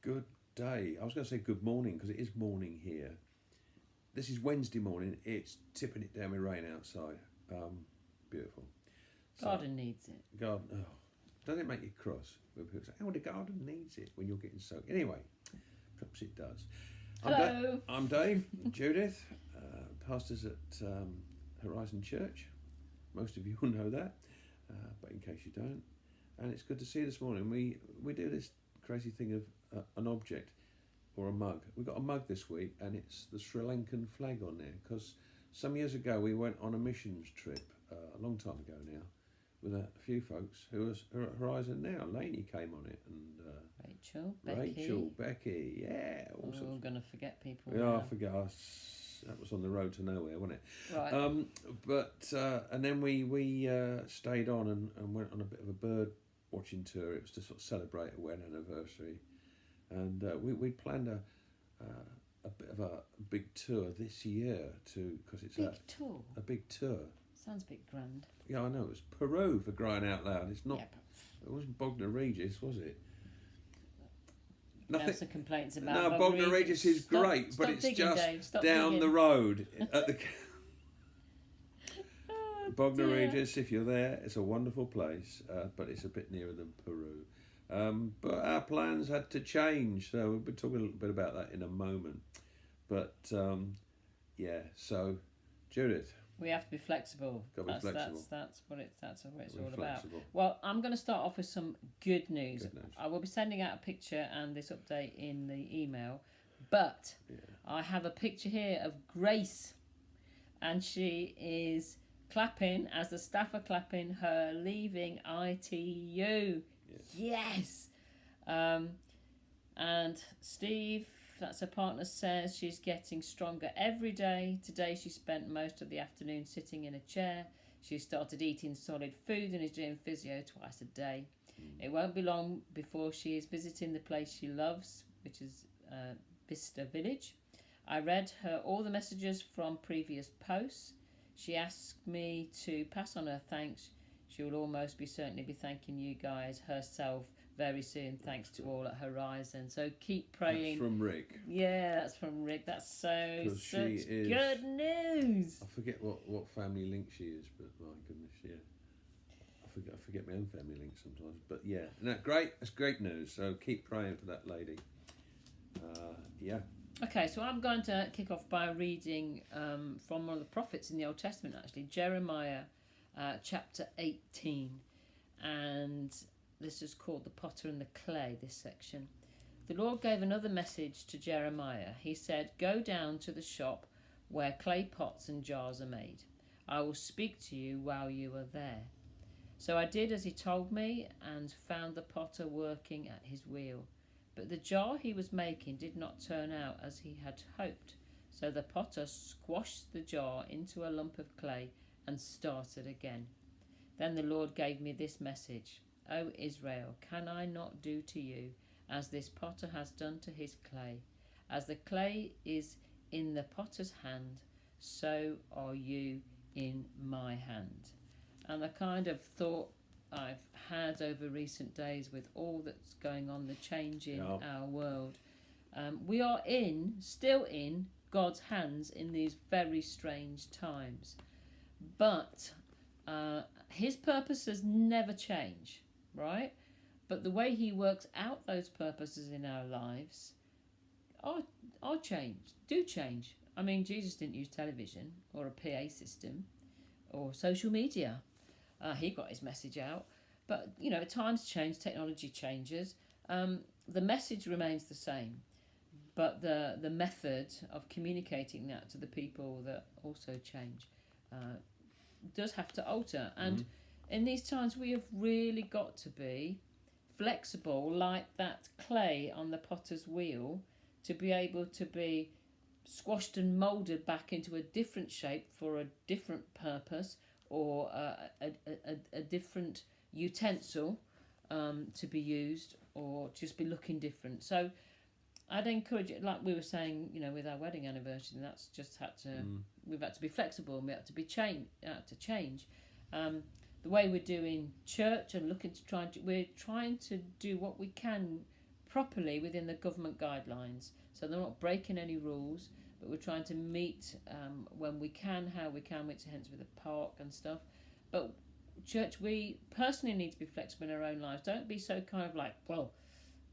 Good day. I was going to say good morning because it is morning here. This is Wednesday morning. It's tipping it down with rain outside. Beautiful. Garden needs it. Garden. Oh, doesn't it make you cross when people say, "Oh, the garden needs it" when you're getting soaked? Anyway, perhaps it does. Hello. I'm Dave. Judith, pastors at Horizon Church. Most of you will know that, but in case you don't, and it's good to see you this morning. We do this crazy thing of an object or a mug. We've got a mug this week, and it's the Sri Lankan flag on there because some years ago we went on a missions trip a long time ago now with a few folks who are at Horizon now. Lainey came on it, and Rachel, Becky, yeah. I'm going to forget people. Yeah, now. I forget. That was on the road to nowhere, wasn't it? Right. And then we stayed on and went on a bit of a bird watching tour. It was to sort of celebrate a wedding anniversary, and we planned a bit of a big tour this year because it's tour. a big tour. Sounds a bit grand. Yeah, I know. It was Peru, for crying out loud. It's not. Yep. It wasn't Bognor Regis, was it? Nothing. Some complaints about. No, Bognor Regis is great, but it's digging, just down the road at the. Oh, Bognor Regis, if you're there, it's a wonderful place, but it's a bit nearer than Peru. But our plans had to change, so we'll be talking a little bit about that in a moment. But yeah, so Judith. We have to be flexible. Got to be flexible. That's what it's all about. Well, I'm going to start off with some good news. I will be sending out a picture and this update in the email, but I have a picture here of Grace, and she is clapping as the staff are clapping her leaving ITU. Yes. And Steve, that's her partner, says she's getting stronger every day. Today she spent most of the afternoon sitting in a chair. She started eating solid food and is doing physio twice a day. It won't be long before she is visiting the place she loves, which is Bicester Village. I read her all the messages from previous posts. She asked me to pass on her thanks. She will almost certainly be thanking you guys herself very soon. Thanks to all at Horizon. So keep praying. That's from Rick. Yeah, that's from Rick. That's such good news. I forget what family link she is, but my goodness, yeah. I forget my own family link sometimes. But yeah, no, great. That's great news. So keep praying for that lady. Yeah. Okay, so I'm going to kick off by reading from one of the prophets in the Old Testament, actually, Jeremiah chapter 18. And this is called The Potter and the Clay, this section. The Lord gave another message to Jeremiah. He said, "Go down to the shop where clay pots and jars are made. I will speak to you while you are there." So I did as he told me and found the potter working at his wheel. But the jar he was making did not turn out as he had hoped. So the potter squashed the jar into a lump of clay and started again. Then the Lord gave me this message. "O Israel, can I not do to you as this potter has done to his clay? As the clay is in the potter's hand, so are you in my hand." And the kind of thought I've had over recent days with all that's going on, the change in our world, we are still in God's hands in these very strange times. But his purposes never change, right? But the way he works out those purposes in our lives are change. I mean, Jesus didn't use television or a PA system or social media. He got his message out. But, times change, technology changes. The message remains the same. But the method of communicating that to the people that also change does have to alter. And in these times, we have really got to be flexible, like that clay on the potter's wheel, to be able to be squashed and moulded back into a different shape for a different purpose, or a different utensil to be used, or just be looking different. So I'd encourage it, like we were saying, with our wedding anniversary, that's just had to, we've had to be flexible, and we had to be change. The way we're doing church and we're trying to do what we can properly within the government guidelines. So they're not breaking any rules, but we're trying to meet when we can, how we can, which hence with the park and stuff. But church, we personally need to be flexible in our own lives. Don't be so kind of like, well,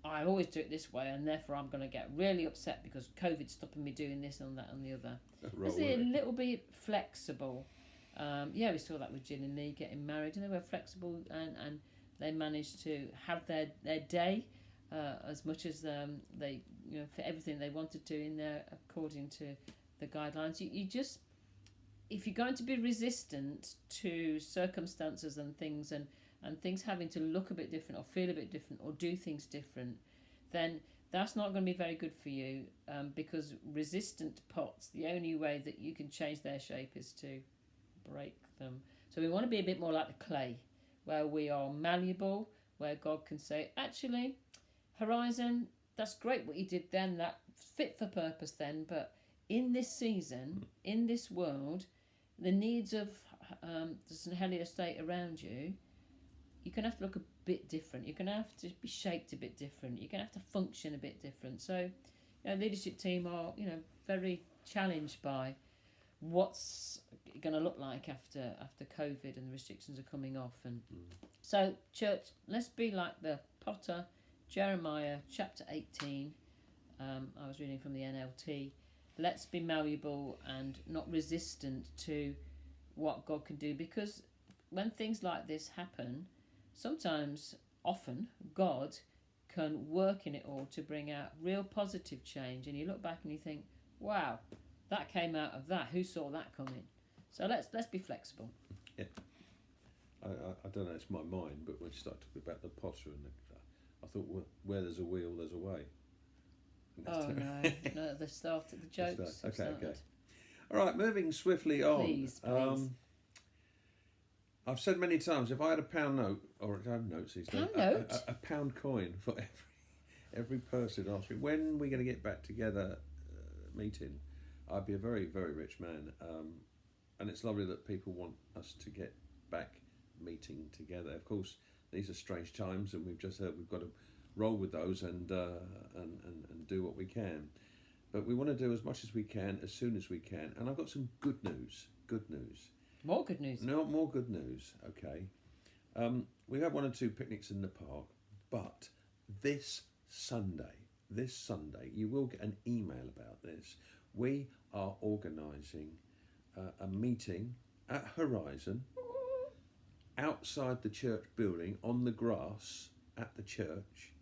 I always do it this way, and therefore I'm going to get really upset because COVID's stopping me doing this and that and the other. Let's be a little bit flexible. We saw that with Jill and Lee getting married, and they were flexible, and they managed to have their day as much as they, for everything they wanted to in there according to the guidelines. You just, if you're going to be resistant to circumstances and things and things having to look a bit different or feel a bit different or do things different, then that's not going to be very good for you, because resistant pots, the only way that you can change their shape is to break them. So we want to be a bit more like the clay, where we are malleable, where God can say, actually, Horizon, that's great what you did then, that fit for purpose then, but in this season, in this world, the needs of the St Helier estate around you, you're going to have to look a bit different. You're going to have to be shaped a bit different. You're going to have to function a bit different. So, leadership team are, very challenged by what's going to look like after COVID and the restrictions are coming off. And so, church, let's be like the potter, Jeremiah chapter 18. I was reading from the NLT. Let's be malleable and not resistant to what God can do, because when things like this happen, often, God can work in it all to bring out real positive change. And you look back and you think, wow, that came out of that. Who saw that coming? So let's be flexible. Yeah. I don't know, it's my mind, but when you start talking about the potter, I thought, well, where there's a wheel, there's a way. Oh, no, the jokes. Okay. All right, moving swiftly on. Please. I've said many times, if I had a pound note, or I have notes these days, a pound coin for every person who asked me, when are we going to get back together meeting, I'd be a very, very rich man. And it's lovely that people want us to get back meeting together. Of course, these are strange times, and we've just heard we've got to roll with those and do what we can. But we want to do as much as we can, as soon as we can. And I've got some good news. More good news. No, more good news. Okay. We have 1 or 2 picnics in the park, but this Sunday, you will get an email about this. We are organising a meeting at Horizon, outside the church building, on the grass at the church.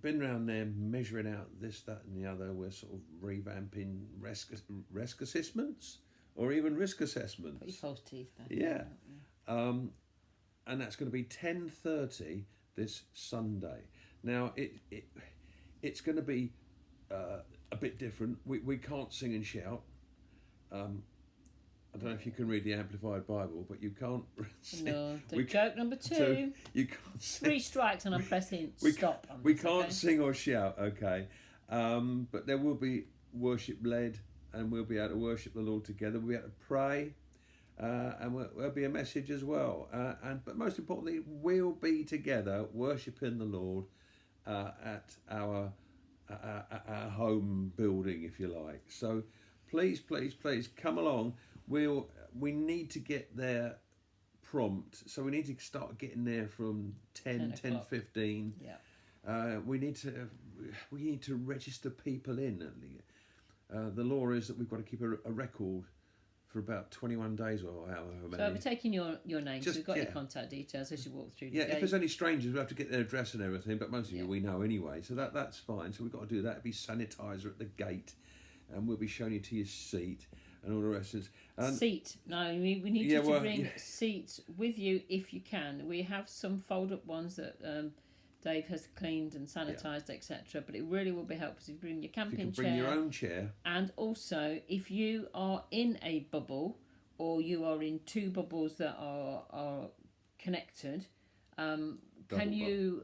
Been round there measuring out this, that and the other. We're sort of revamping risk assessments, or even risk assessments. Put your false teeth back. Yeah. And that's going to be 10:30 this Sunday. Now, it's going to be a bit different. We can't sing and shout. I don't know if you can read the Amplified Bible, but you can't sing. No, joke number 2. You can't sing. 3 strikes and I'm pressing stop. We can't sing or shout, okay? But there will be worship led, and we'll be able to worship the Lord together. We'll be able to pray, and there'll be a message as well. But most importantly, we'll be together worshiping the Lord at our home building, if you like. So please come along. We need to get there prompt, so we need to start getting there from 10:15. Yeah. We need to register people in. The law is that we've got to keep a record for about 21 days or however many. So we're taking your name, so we've got your contact details as you walk through the gate. If there's any strangers, we have to get their address and everything, but most of you we know anyway, so that's fine. So we've got to do that. It'll be sanitizer at the gate, and we'll be showing you to your seat and all the rest of it. Seat. No, we need you to bring seats with you if you can. We have some fold-up ones that Dave has cleaned and sanitised, etc. But it really will be helpful if you bring your camping chair. Bring your own chair. And also, if you are in a bubble, or you are in 2 bubbles that are connected, can you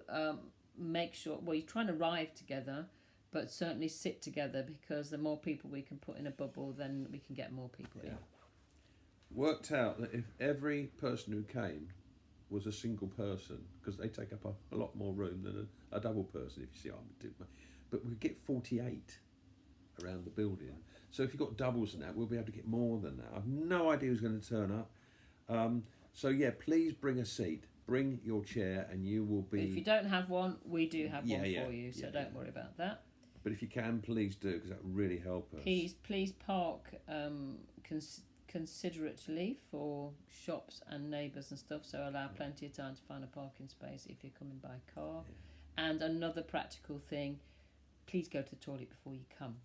make sure, well, you're trying to arrive together, but certainly sit together, because the more people we can put in a bubble, then we can get more people in. Worked out that if every person who came was a single person, because they take up a lot more room than a double person, if you see what I'm doing. But we get 48 around the building. So if you've got doubles and that, we'll be able to get more than that. I've no idea who's going to turn up. So yeah, please bring a seat. Bring your chair, and you will be. If you don't have one, we do have one Yeah, for you, so yeah, don't worry about that. But if you can, please do, because that would really help us. Please park considerately for shops and neighbours and stuff, so allow plenty of time to find a parking space if you're coming by car. Yeah. And another practical thing, please go to the toilet before you come.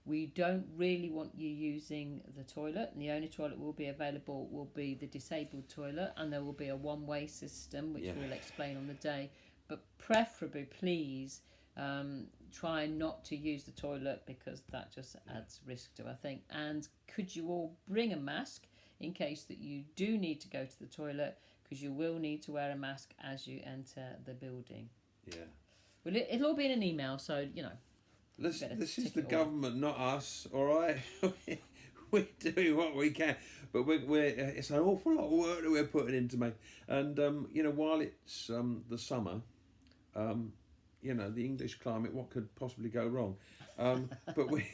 We don't really want you using the toilet, and the only toilet will be available will be the disabled toilet, and there will be a one-way system, which we'll explain on the day. But preferably, please, try not to use the toilet, because that just adds risk to our thing. And could you all bring a mask in case that you do need to go to the toilet, because you will need to wear a mask as you enter the building. Yeah. Well, it'll all be in an email, so, you know. This is the government, not us, all right? We're doing what we can, but it's an awful lot of work that we're putting into make. And, while it's the summer, the English climate, what could possibly go wrong? But we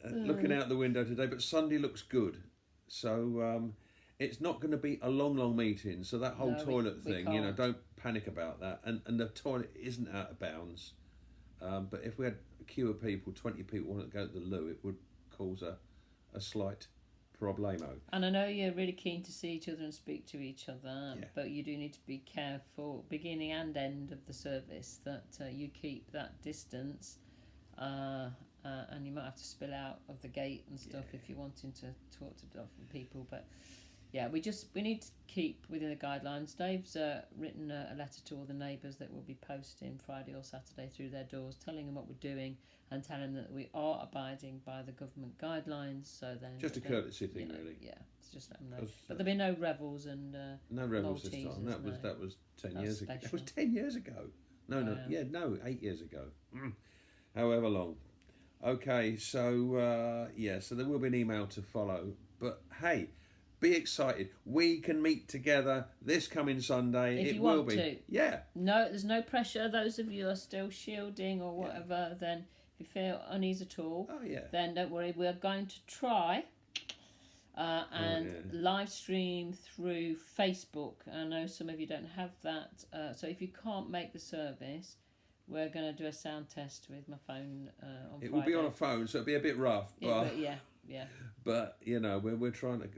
looking out the window today, but Sunday looks good. So it's not going to be a long meeting. So that whole toilet thing, don't panic about that. And the toilet isn't out of bounds. But if we had a queue of people, 20 people want to go to the loo, it would cause a slight problemo. And I know you're really keen to see each other and speak to each other, but you do need to be careful, beginning and end of the service, that you keep that distance, and you might have to spill out of the gate and stuff if you're wanting to talk to different people. But yeah, we need to keep within the guidelines. Dave's written a letter to all the neighbours that we'll be posting Friday or Saturday through their doors, telling them what we're doing and telling them that we are abiding by the government guidelines. So then, just a courtesy thing, really. Yeah, it's just let them know. But there'll be no revels and no revels this time. That was 10 years ago. It was 10 years ago. No, 8 years ago. However long. Okay, so so there will be an email to follow. But hey, be excited. We can meet together this coming Sunday. If you want to. Yeah. No, there's no pressure. Those of you who are still shielding or whatever, then if you feel unease at all, then don't worry. We're going to try and live stream through Facebook. I know some of you don't have that. So if you can't make the service, we're going to do a sound test with my phone on Friday. It will be on a phone, so it'll be a bit rough. But yeah. But we're trying to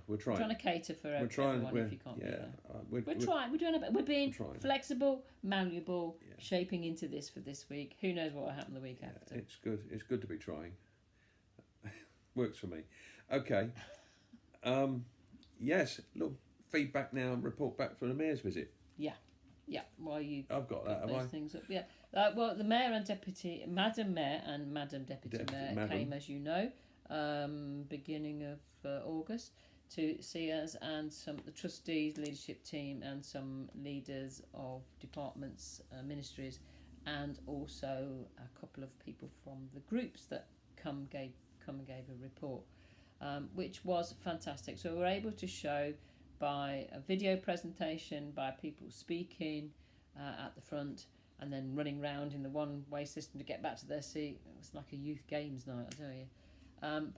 we're trying to cater for everyone if you can't be there. We're trying. We're doing a bit. We're being flexible, malleable, shaping into this for this week. Who knows what will happen the week after? It's good. It's good to be trying. Works for me. Okay. Yes. Look, feedback now. Report back from the mayor's visit. Yeah. Well, I've got that. Those things up. Yeah. Well, the mayor and Madam Mayor and Madam Deputy Mayor came, as you know, beginning of August, to see us and the trustees, leadership team, and some leaders of departments, ministries, and also a couple of people from the groups that come and gave a report, which was fantastic. So we were able to show by a video presentation, by people speaking at the front, and then running round in the one-way system to get back to their seat. It was like a youth games night, I tell you.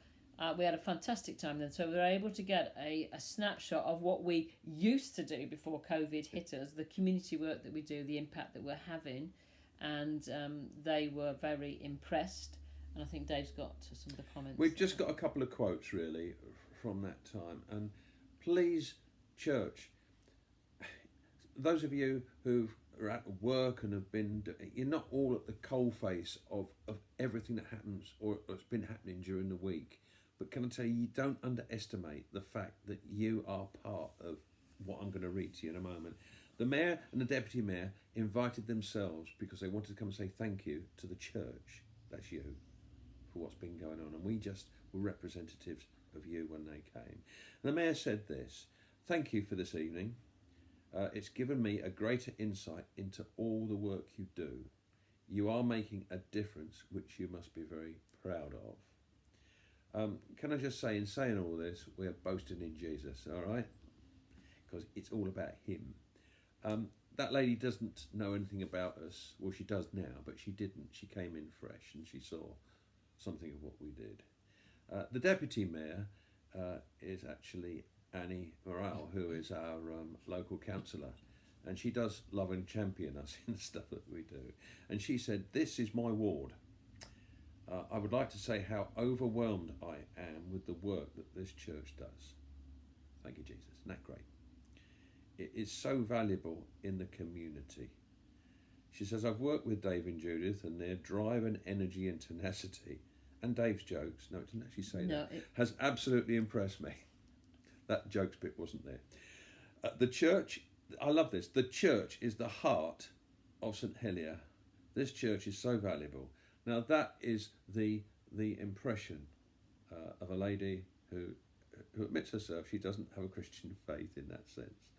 We had a fantastic time then, so we were able to get a snapshot of what we used to do before COVID hit us, the community work that we do, the impact that we're having, and they were very impressed. And I think Dave's got some of the comments. We've just got a couple of quotes really from that time, and please, church, those of you who are at work and have been, you're not all at the coalface of everything that happens or has been happening during the week. But can I tell you, you don't underestimate the fact that you are part of what I'm going to read to you in a moment. The mayor and the deputy mayor invited themselves because they wanted to come and say thank you to the church, that's you, for what's been going on. And we just were representatives of you when they came. And the mayor said this: thank you for this evening. It's given me a greater insight into all the work you do. You are making a difference, which you must be very proud of. Can I just say, in saying all this, we are boasting in Jesus, all right? Because it's all about him. That lady doesn't know anything about us. Well, she does now, but she didn't. She came in fresh and she saw something of what we did. The deputy mayor is actually Annie Morale, who is our local councillor. And she does love and champion us in the stuff that we do. And she said, "This is my ward. I would like to say how overwhelmed I am with the work that this church does." Thank you, Jesus. Isn't that great? It is so valuable in the community. She says, "I've worked with Dave and Judith, and their drive and energy and tenacity, and Dave's jokes," no, it didn't actually say that, has absolutely impressed me. That jokes bit wasn't there. The church, I love this, the church is the heart of St Helier. This church is so valuable. Now that is the impression of a lady who admits herself she doesn't have a Christian faith in that sense,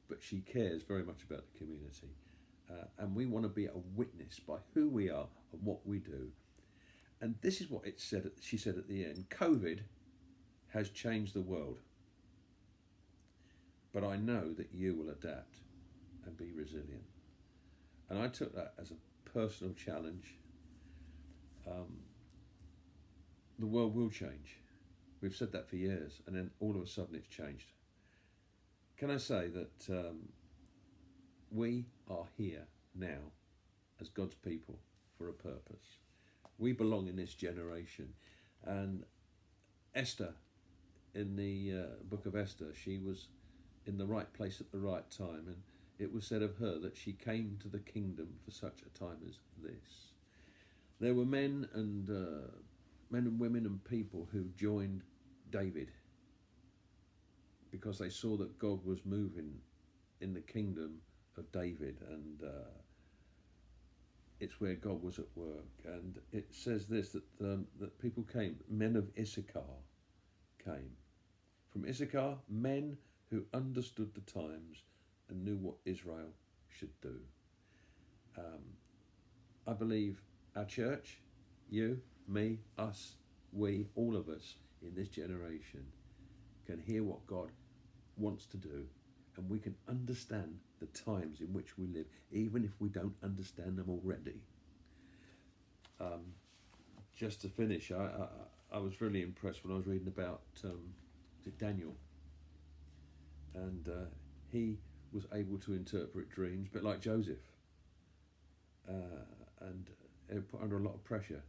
but she cares very much about the community. And we want to be a witness by who we are and what we do. And this is what she said at the end: COVID has changed the world, but I know that you will adapt and be resilient. And I took that as a personal challenge. The world will change. We've said that for years, and then all of a sudden it's changed. Can I say that we are here now as God's people for a purpose. We belong in this generation. And Esther, in the book of Esther, she was in the right place at the right time, and it was said of her that she came to the kingdom for such a time as this. There were men and women and people who joined David because they saw that God was moving in the kingdom of David, and it's where God was at work. And it says this, that people came, men of Issachar came. From Issachar, men who understood the times and knew what Israel should do. I believe our church, you, me, us, we, all of us in this generation can hear what God wants to do, and we can understand the times in which we live, even if we don't understand them already. Just to finish, I was really impressed when I was reading about Daniel, and he was able to interpret dreams, but like Joseph, and put under a lot of pressure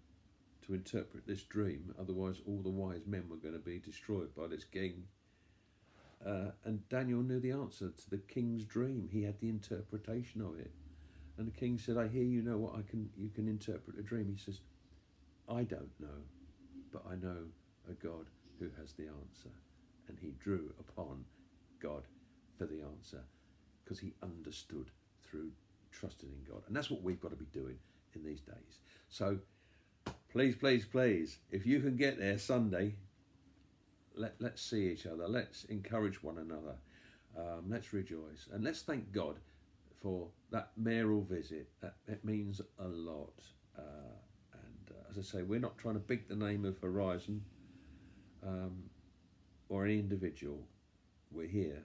to interpret this dream, otherwise all the wise men were going to be destroyed by this king. And Daniel knew the answer to the king's dream. He had the interpretation of it. And the king said, "I hear you know what you can interpret a dream." He says, "I don't know, but I know a God who has the answer." And he drew upon God for the answer because he understood through trusting in God. And that's what we've got to be doing in these days. So please, please, please, if you can get there Sunday, let's see each other. Let's encourage one another. Let's rejoice. And let's thank God for that mayoral visit. It means a lot. And as I say, we're not trying to big the name of Horizon or any individual. We're here.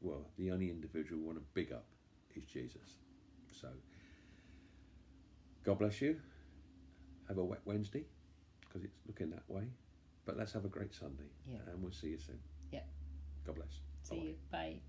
Well, the only individual we want to big up is Jesus. So, God bless you. Have a wet Wednesday, because it's looking that way. But let's have a great Sunday. Yeah. And we'll see you soon. Yeah. God bless. See you. Bye.